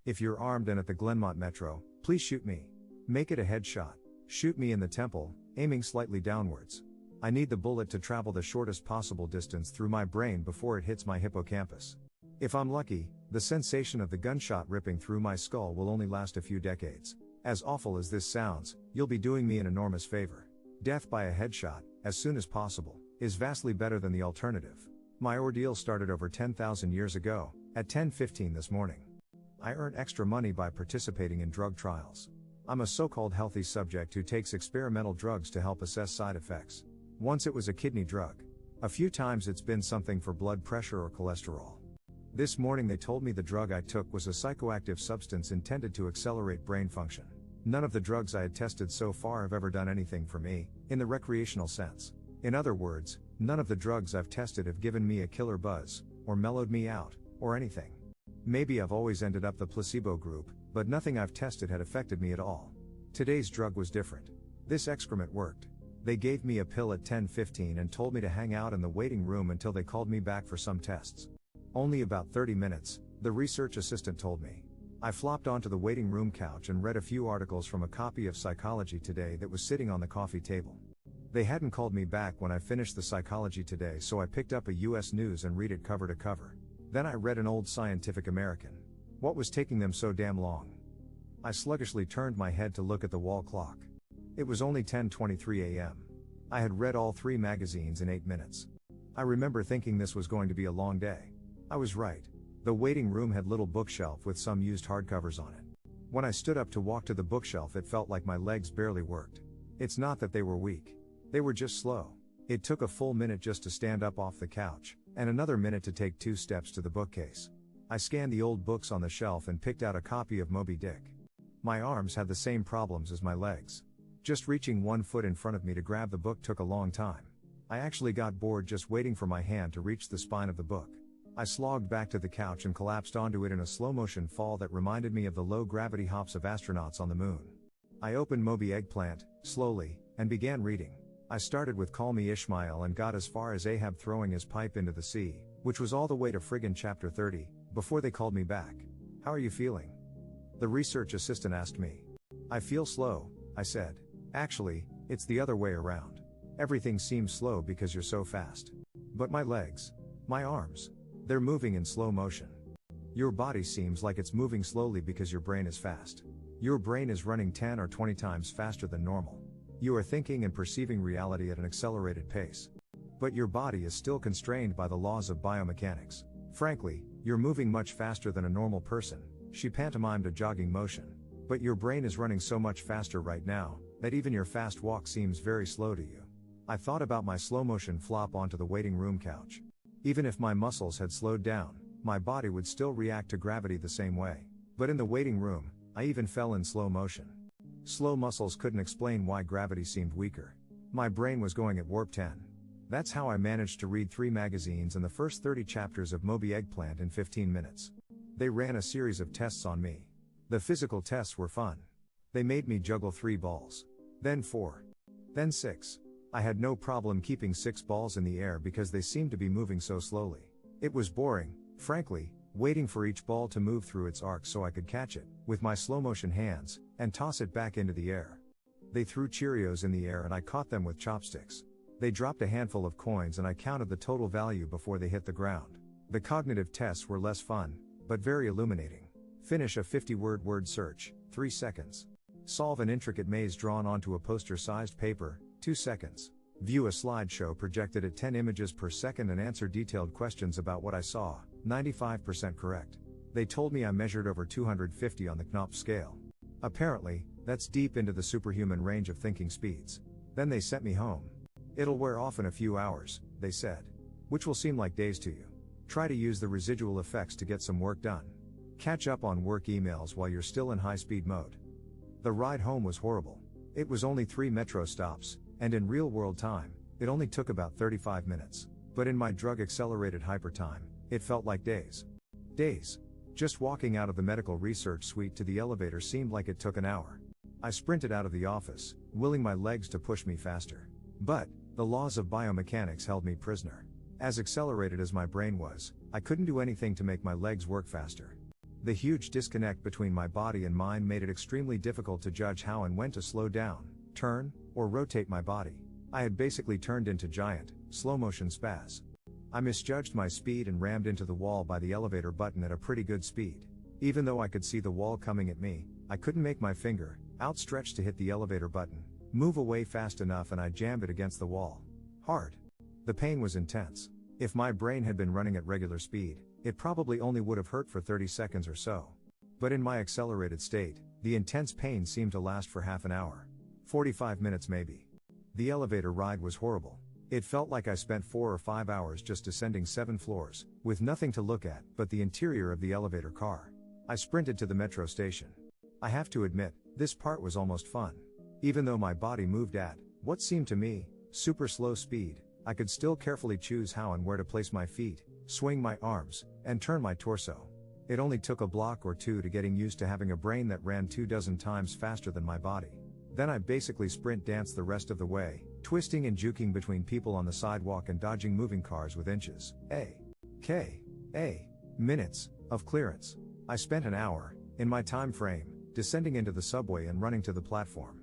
If you're armed and at the Glenmont Metro, please shoot me. Make it a headshot. Shoot me in the temple, aiming slightly downwards. I need the bullet to travel the shortest possible distance through my brain before it hits my hippocampus. If I'm lucky, the sensation of the gunshot ripping through my skull will only last a few decades. As awful as this sounds, you'll be doing me an enormous favor. Death by a headshot, as soon as possible, is vastly better than the alternative. My ordeal started over 10,000 years ago, at 10:15 this morning. I earn extra money by participating in drug trials. I'm a so-called healthy subject who takes experimental drugs to help assess side effects. Once it was a kidney drug. A few times it's been something for blood pressure or cholesterol. This morning they told me the drug I took was a psychoactive substance intended to accelerate brain function. None of the drugs I had tested so far have ever done anything for me, in the recreational sense. In other words, none of the drugs I've tested have given me a killer buzz, or mellowed me out, or anything. Maybe I've always ended up the placebo group, but nothing I've tested had affected me at all. Today's drug was different. This excrement worked. They gave me a pill at 10:15 and told me to hang out in the waiting room until they called me back for some tests. Only about 30 minutes, the research assistant told me. I flopped onto the waiting room couch and read a few articles from a copy of Psychology Today that was sitting on the coffee table. They hadn't called me back when I finished the Psychology Today, so I picked up a US News and read it cover to cover. Then I read an old Scientific American. What was taking them so damn long? I sluggishly turned my head to look at the wall clock. It was only 10:23 a.m. I had read all 3 magazines in 8 minutes. I remember thinking this was going to be a long day. I was right. The waiting room had a little bookshelf with some used hardcovers on it. When I stood up to walk to the bookshelf, it felt like my legs barely worked. It's not that they were weak. They were just slow. It took a full minute just to stand up off the couch, and another minute to take 2 steps to the bookcase. I scanned the old books on the shelf and picked out a copy of Moby Dick. My arms had the same problems as my legs. Just reaching 1 foot in front of me to grab the book took a long time. I actually got bored just waiting for my hand to reach the spine of the book. I slogged back to the couch and collapsed onto it in a slow-motion fall that reminded me of the low-gravity hops of astronauts on the moon. I opened Moby Eggplant, slowly, and began reading. I started with Call Me Ishmael and got as far as Ahab throwing his pipe into the sea, which was all the way to friggin' chapter 30, before they called me back. How are you feeling? The research assistant asked me. I feel slow, I said. Actually, it's the other way around. Everything seems slow because you're so fast. But my legs, my arms, they're moving in slow motion. Your body seems like it's moving slowly because your brain is fast. Your brain is running 10 or 20 times faster than normal. You are thinking and perceiving reality at an accelerated pace. But your body is still constrained by the laws of biomechanics. Frankly, you're moving much faster than a normal person. She pantomimed a jogging motion. But your brain is running so much faster right now, that even your fast walk seems very slow to you. I thought about my slow motion flop onto the waiting room couch. Even if my muscles had slowed down, my body would still react to gravity the same way. But in the waiting room, I even fell in slow motion. Slow muscles couldn't explain why gravity seemed weaker. My brain was going at warp 10. That's how I managed to read 3 magazines and the first 30 chapters of Moby Eggplant in 15 minutes. They ran a series of tests on me. The physical tests were fun. They made me juggle 3 balls. Then 4. Then 6. I had no problem keeping 6 balls in the air because they seemed to be moving so slowly. It was boring, frankly, waiting for each ball to move through its arc so I could catch it, with my slow-motion hands, and toss it back into the air. They threw Cheerios in the air and I caught them with chopsticks. They dropped a handful of coins and I counted the total value before they hit the ground. The cognitive tests were less fun, but very illuminating. Finish a 50-word word search, 3 seconds. Solve an intricate maze drawn onto a poster-sized paper, 2 seconds. View a slideshow projected at 10 images per second and answer detailed questions about what I saw, 95% correct. They told me I measured over 250 on the Knopf scale. Apparently, that's deep into the superhuman range of thinking speeds. Then they sent me home. It'll wear off in a few hours, they said. Which will seem like days to you. Try to use the residual effects to get some work done. Catch up on work emails while you're still in high-speed mode. The ride home was horrible. It was only 3 metro stops, and in real-world time, it only took about 35 minutes. But in my drug-accelerated hypertime, it felt like days. Days. Just walking out of the medical research suite to the elevator seemed like it took an hour. I sprinted out of the office, willing my legs to push me faster. But the laws of biomechanics held me prisoner. As accelerated as my brain was, I couldn't do anything to make my legs work faster. The huge disconnect between my body and mind made it extremely difficult to judge how and when to slow down, turn, or rotate my body. I had basically turned into giant, slow-motion spaz. I misjudged my speed and rammed into the wall by the elevator button at a pretty good speed. Even though I could see the wall coming at me, I couldn't make my finger, outstretched to hit the elevator button, move away fast enough, and I jammed it against the wall. Hard. The pain was intense. If my brain had been running at regular speed, it probably only would have hurt for 30 seconds or so. But in my accelerated state, the intense pain seemed to last for half an hour. 45 minutes maybe. The elevator ride was horrible. It felt like I spent 4 or 5 hours just descending 7 floors, with nothing to look at but the interior of the elevator car. I sprinted to the metro station. I have to admit, this part was almost fun. Even though my body moved at, what seemed to me, super slow speed, I could still carefully choose how and where to place my feet, swing my arms, and turn my torso. It only took a block or two to getting used to having a brain that ran 24 times faster than my body. Then I basically sprint danced the rest of the way, twisting and juking between people on the sidewalk and dodging moving cars with inches, minutes, of clearance. I spent an hour, in my time frame, descending into the subway and running to the platform.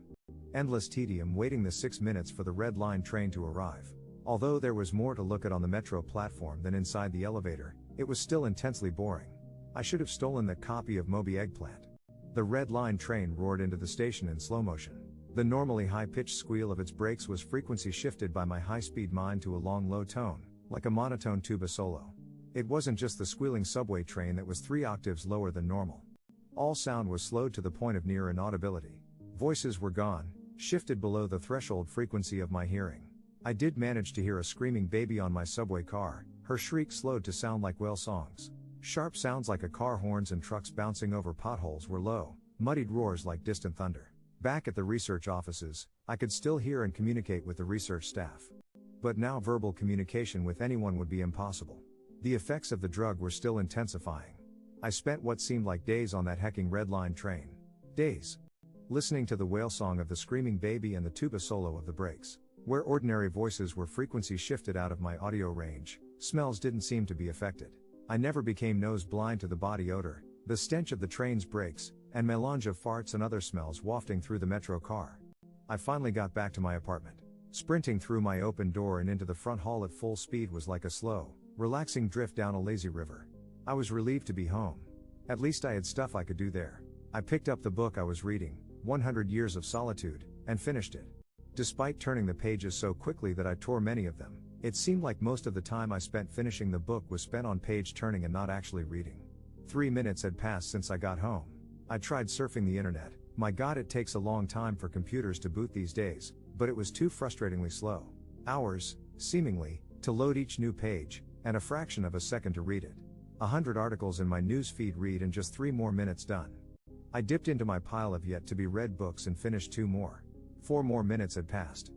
Endless tedium waiting the 6 minutes for the Red Line train to arrive. Although there was more to look at on the metro platform than inside the elevator, it was still intensely boring. I should have stolen that copy of Moby Eggplant. The Red Line train roared into the station in slow motion. The normally high-pitched squeal of its brakes was frequency shifted by my high-speed mind to a long low tone, like a monotone tuba solo. It wasn't just the squealing subway train that was 3 octaves lower than normal. All sound was slowed to the point of near inaudibility. Voices were gone, shifted below the threshold frequency of my hearing. I did manage to hear a screaming baby on my subway car, her shriek slowed to sound like whale songs. Sharp sounds like a car horns and trucks bouncing over potholes were low, muddied roars like distant thunder. Back at the research offices, I could still hear and communicate with the research staff. But now verbal communication with anyone would be impossible. The effects of the drug were still intensifying. I spent what seemed like days on that hecking Red Line train. Days. Listening to the whale song of the screaming baby and the tuba solo of the brakes. Where ordinary voices were frequency shifted out of my audio range, smells didn't seem to be affected. I never became nose blind to the body odor, the stench of the train's brakes, and melange of farts and other smells wafting through the metro car. I finally got back to my apartment. Sprinting through my open door and into the front hall at full speed was like a slow, relaxing drift down a lazy river. I was relieved to be home. At least I had stuff I could do there. I picked up the book I was reading, 100 Years of Solitude, and finished it. Despite turning the pages so quickly that I tore many of them, it seemed like most of the time I spent finishing the book was spent on page turning and not actually reading. 3 minutes had passed since I got home. I tried surfing the internet. My God, it takes a long time for computers to boot these days, but it was too frustratingly slow. Hours, seemingly, to load each new page, and a fraction of a second to read it. 100 articles in my news feed read in just 3 more minutes done. I dipped into my pile of yet to be read books and finished 2 more. 4 more minutes had passed.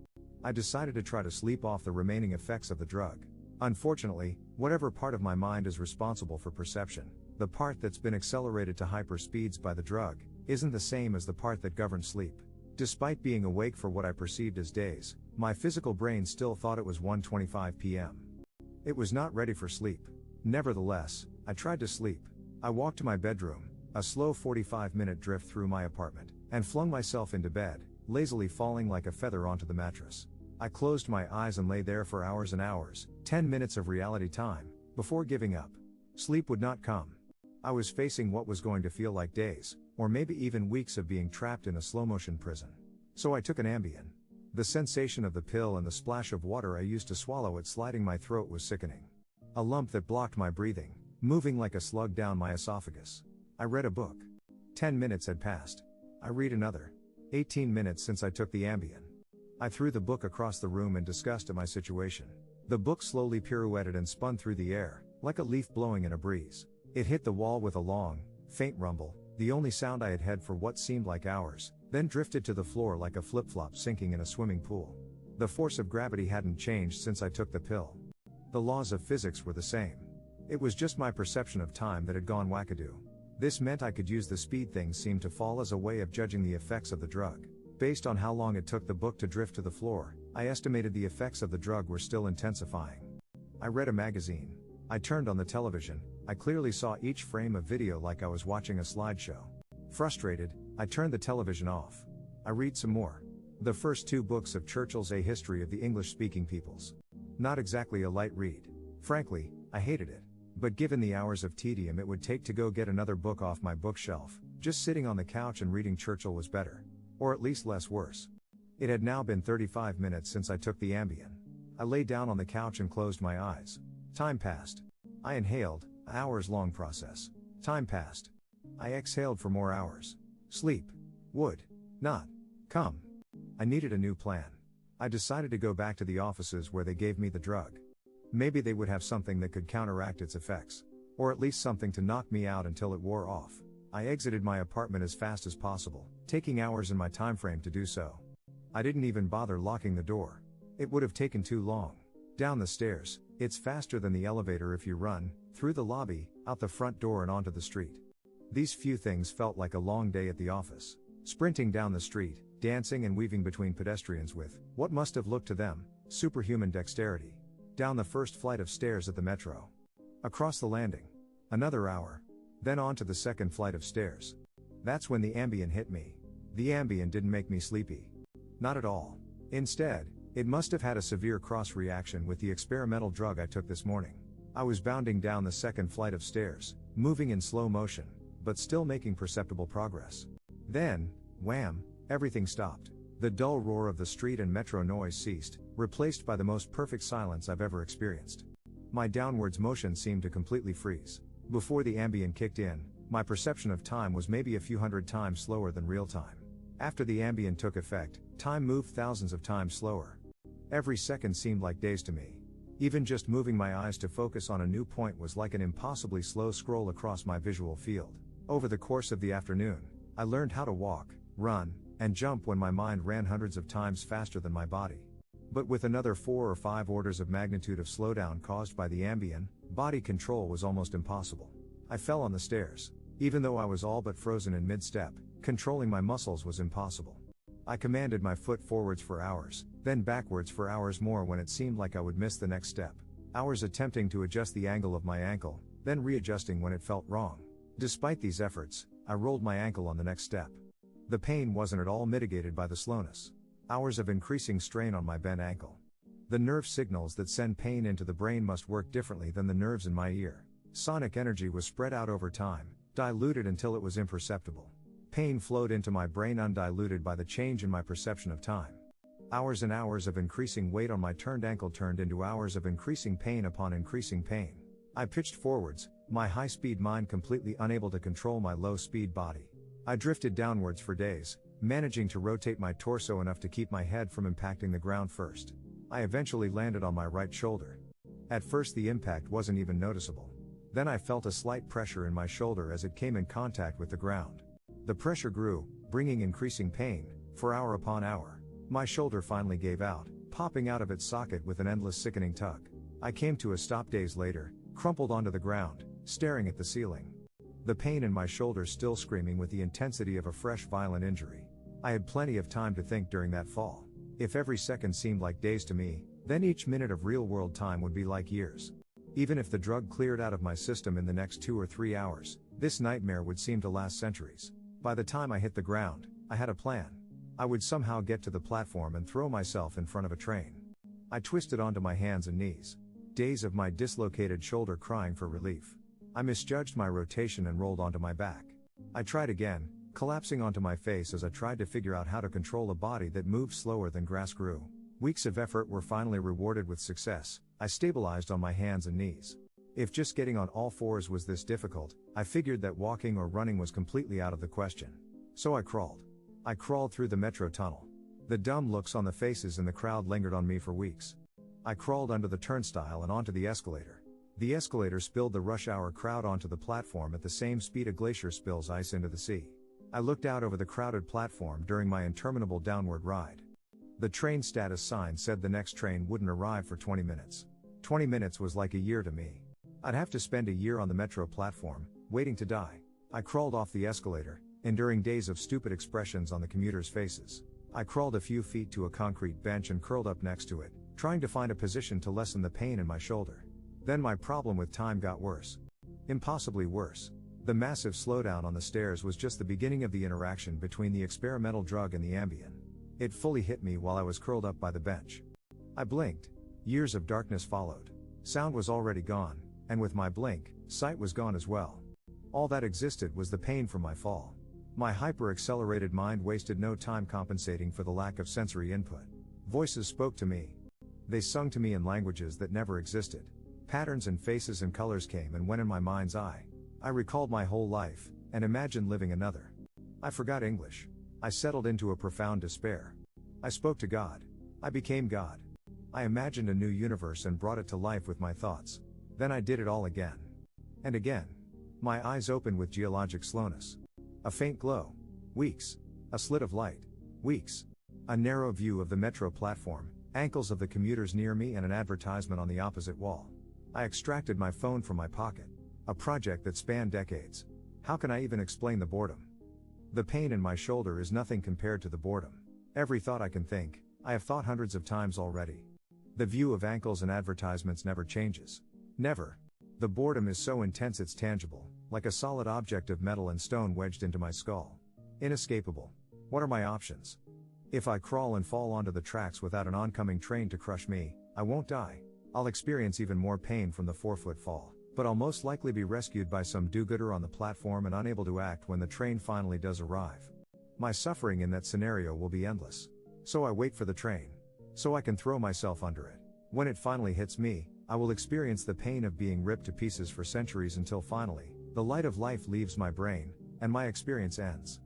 I decided to try to sleep off the remaining effects of the drug. Unfortunately, whatever part of my mind is responsible for perception, the part that's been accelerated to hyper speeds by the drug, isn't the same as the part that governs sleep. Despite being awake for what I perceived as days, my physical brain still thought it was 1:25 p.m. It was not ready for sleep. Nevertheless, I tried to sleep. I walked to my bedroom, a slow 45-minute drift through my apartment, and flung myself into bed, lazily falling like a feather onto the mattress. I closed my eyes and lay there for hours and hours, 10 minutes of reality time, before giving up. Sleep would not come. I was facing what was going to feel like days, or maybe even weeks of being trapped in a slow-motion prison. So I took an Ambien. The sensation of the pill and the splash of water I used to swallow it sliding my throat was sickening. A lump that blocked my breathing, moving like a slug down my esophagus. I read a book. 10 minutes had passed. I read another. 18 minutes since I took the Ambien. I threw the book across the room in disgust at my situation. The book slowly pirouetted and spun through the air, like a leaf blowing in a breeze. It hit the wall with a long, faint rumble, the only sound I had had for what seemed like hours, then drifted to the floor like a flip-flop sinking in a swimming pool. The force of gravity hadn't changed since I took the pill. The laws of physics were the same. It was just my perception of time that had gone wackadoo. This meant I could use the speed things seemed to fall as a way of judging the effects of the drug. Based on how long it took the book to drift to the floor, I estimated the effects of the drug were still intensifying. I read a magazine. I turned on the television, I clearly saw each frame of video like I was watching a slideshow. Frustrated, I turned the television off. I read some more. The first 2 books of Churchill's A History of the English-Speaking Peoples. Not exactly a light read. Frankly, I hated it. But given the hours of tedium it would take to go get another book off my bookshelf, just sitting on the couch and reading Churchill was better. Or at least less worse. It had now been 35 minutes since I took the Ambien. I lay down on the couch and closed my eyes. Time passed. I inhaled, an hours-long process. Time passed. I exhaled for more hours. Sleep would not come. I needed a new plan. I decided to go back to the offices where they gave me the drug. Maybe they would have something that could counteract its effects. Or at least something to knock me out until it wore off. I exited my apartment as fast as possible, taking hours in my time frame to do so. I didn't even bother locking the door. It would have taken too long. Down the stairs, it's faster than the elevator if you run, through the lobby, out the front door and onto the street. These few things felt like a long day at the office. Sprinting down the street, dancing and weaving between pedestrians with, what must have looked to them, superhuman dexterity. Down the first flight of stairs at the metro. Across the landing. Another hour. Then on to the second flight of stairs. That's when the Ambien hit me. The Ambien didn't make me sleepy. Not at all. Instead, it must have had a severe cross-reaction with the experimental drug I took this morning. I was bounding down the second flight of stairs, moving in slow motion, but still making perceptible progress. Then, wham, everything stopped. The dull roar of the street and metro noise ceased, replaced by the most perfect silence I've ever experienced. My downwards motion seemed to completely freeze. Before the Ambien kicked in, my perception of time was maybe a few hundred times slower than real time. After the Ambien took effect, time moved thousands of times slower. Every second seemed like days to me. Even just moving my eyes to focus on a new point was like an impossibly slow scroll across my visual field. Over the course of the afternoon, I learned how to walk, run, and jump when my mind ran hundreds of times faster than my body. But with another 4 or 5 orders of magnitude of slowdown caused by the Ambien, body control was almost impossible. I fell on the stairs. Even though I was all but frozen in mid-step, controlling my muscles was impossible. I commanded my foot forwards for hours, then backwards for hours more when it seemed like I would miss the next step. Hours attempting to adjust the angle of my ankle, then readjusting when it felt wrong. Despite these efforts, I rolled my ankle on the next step. The pain wasn't at all mitigated by the slowness. Hours of increasing strain on my bent ankle. The nerve signals that send pain into the brain must work differently than the nerves in my ear. Sonic energy was spread out over time, diluted until it was imperceptible. Pain flowed into my brain undiluted by the change in my perception of time. Hours and hours of increasing weight on my turned ankle turned into hours of increasing pain upon increasing pain. I pitched forwards, my high-speed mind completely unable to control my low-speed body. I drifted downwards for days, managing to rotate my torso enough to keep my head from impacting the ground first. I eventually landed on my right shoulder. At first the impact wasn't even noticeable. Then I felt a slight pressure in my shoulder as it came in contact with the ground. The pressure grew, bringing increasing pain, for hour upon hour. My shoulder finally gave out, popping out of its socket with an endless sickening tug. I came to a stop days later, crumpled onto the ground, staring at the ceiling. The pain in my shoulder still screaming with the intensity of a fresh violent injury. I had plenty of time to think during that fall. If every second seemed like days to me, then each minute of real-world time would be like years. Even if the drug cleared out of my system in the next 2 or 3 hours, this nightmare would seem to last centuries. By the time I hit the ground, I had a plan. I would somehow get to the platform and throw myself in front of a train. I twisted onto my hands and knees. Days of my dislocated shoulder crying for relief. I misjudged my rotation and rolled onto my back. I tried again, collapsing onto my face as I tried to figure out how to control a body that moved slower than grass grew. Weeks of effort were finally rewarded with success. I stabilized on my hands and knees. If just getting on all fours was this difficult, I figured that walking or running was completely out of the question. So I crawled. I crawled through the metro tunnel. The dumb looks on the faces in the crowd lingered on me for weeks. I crawled under the turnstile and onto the escalator. The escalator spilled the rush hour crowd onto the platform at the same speed a glacier spills ice into the sea. I looked out over the crowded platform during my interminable downward ride. The train status sign said the next train wouldn't arrive for 20 minutes. 20 minutes was like a year to me. I'd have to spend a year on the metro platform, waiting to die. I crawled off the escalator, enduring days of stupid expressions on the commuters' faces. I crawled a few feet to a concrete bench and curled up next to it, trying to find a position to lessen the pain in my shoulder. Then my problem with time got worse. Impossibly worse. The massive slowdown on the stairs was just the beginning of the interaction between the experimental drug and the Ambien. It fully hit me while I was curled up by the bench. I blinked. Years of darkness followed. Sound was already gone, and with my blink, sight was gone as well. All that existed was the pain from my fall. My hyper-accelerated mind wasted no time compensating for the lack of sensory input. Voices spoke to me. They sung to me in languages that never existed. Patterns and faces and colors came and went in my mind's eye. I recalled my whole life, and imagined living another. I forgot English. I settled into a profound despair. I spoke to God. I became God. I imagined a new universe and brought it to life with my thoughts. Then I did it all again. And again. My eyes opened with geologic slowness. A faint glow. Weeks. A slit of light. Weeks. A narrow view of the metro platform, ankles of the commuters near me and an advertisement on the opposite wall. I extracted my phone from my pocket. A project that spanned decades. How can I even explain the boredom? The pain in my shoulder is nothing compared to the boredom. Every thought I can think, I have thought hundreds of times already. The view of ankles and advertisements never changes. Never. The boredom is so intense it's tangible, like a solid object of metal and stone wedged into my skull. Inescapable. What are my options? If I crawl and fall onto the tracks without an oncoming train to crush me, I won't die. I'll experience even more pain from the 4-foot fall, but I'll most likely be rescued by some do-gooder on the platform and unable to act when the train finally does arrive. My suffering in that scenario will be endless. So I wait for the train. So I can throw myself under it. When it finally hits me, I will experience the pain of being ripped to pieces for centuries until finally, the light of life leaves my brain, and my experience ends.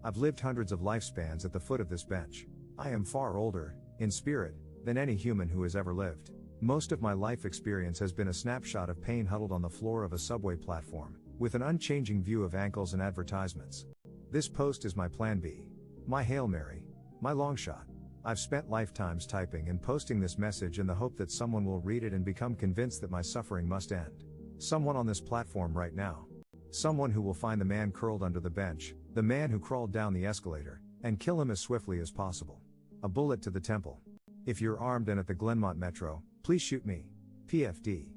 I've lived hundreds of lifespans at the foot of this bench. I am far older, in spirit, than any human who has ever lived. Most of my life experience has been a snapshot of pain huddled on the floor of a subway platform, with an unchanging view of ankles and advertisements. This post is my plan B. My Hail Mary. My long shot. I've spent lifetimes typing and posting this message in the hope that someone will read it and become convinced that my suffering must end. Someone on this platform right now. Someone who will find the man curled under the bench, the man who crawled down the escalator, and kill him as swiftly as possible. A bullet to the temple. If you're armed and at the Glenmont Metro, please shoot me. PFD.